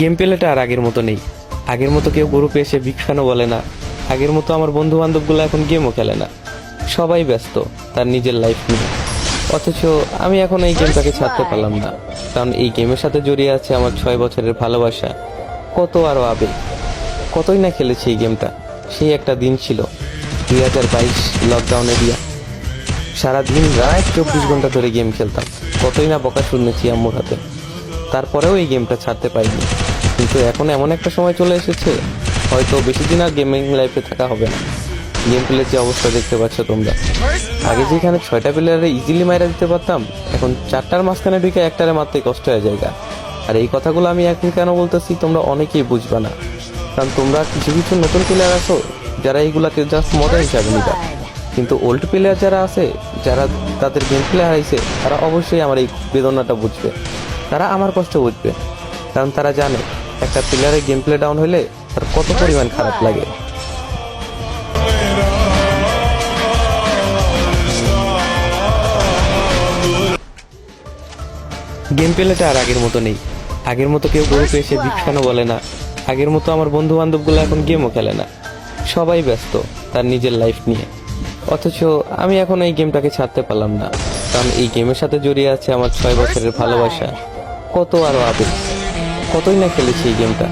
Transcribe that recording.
Game প্লেটা আর আগের মতো নেই। আগের মতো কেউ গ্রুপে এসে বিগ ফ্যানও বলে না। আগের মতো আমার বন্ধু বান্ধবগুলো এখন গেমও খেলে না। সবাই ব্যস্ত তার নিজের লাইফ নিয়ে। অথচ আমি এখন এই গেমটাকে ছাড়তে পারলাম না, কারণ এই গেমের সাথে জড়িয়ে আছে আমার 6 বছরের ভালোবাসা, কত আরো আবেগ। কতই না খেলেছি এই গেমটা। সেই একটা দিন ছিল 2022 লকডাউনে দিয়া সারাদিন রাত 24 ঘন্টা ধরে গেম খেলতাম। কতই না বকা শুনেছি আম্মুর হাতে, তারপরেও এই গেমটা ছাড়তে পারিনি। কিন্তু এখন এমন একটা সময় চলে এসেছে, হয়তো বেশি দিন আর গেমিং লাইফে থাকা হবে না। গেম প্লের যে অবস্থা দেখতে পাচ্ছ তোমরা, আগে যেখানে 6টা প্লেয়ারে ইজিলি মাইরা দিতে পারতাম, এখন 4টার মাঝখানে ঢুকে একটারে মারতে কষ্ট হয়ে যায়। আর এই কথাগুলো আমি এখন কেন বলতেছি তোমরা অনেকেই বুঝবা না, কারণ তোমরা কিছু কিছু নতুন প্লেয়ার আছো যারা এইগুলাকে জাস্ট মজা হিসাবে নিবা। কিন্তু ওল্ড প্লেয়ার যারা আছে, যারা তাদের গেম প্লে হারাইছে, তারা অবশ্যই আমার এই বেদনাটা বুঝবে, তারা আমার কষ্ট বুঝবে। কারণ তারা জানে একটা প্লেয়ারের গেম প্লে ডাউন হলে তার কত পরিমাণ খারাপ লাগে। গেম প্লেটা আর আগের মতো নেই। আগের মতো কেউ গ্রুপে এসে বিগ ফ্যানও বলে না। আগের মতো আমার বন্ধু বান্ধবগুলো এখন গেমও খেলে না। সবাই ব্যস্ত তার নিজের লাইফ নিয়ে। অথচ আমি এখন এই গেমটাকে ছাড়তে পারলাম না, কারণ এই গেমের সাথে জড়িয়ে আছে আমার 6 বছরের ভালোবাসা, কত আরো আবেগ। কতই না খেলেছি এই গেমটা।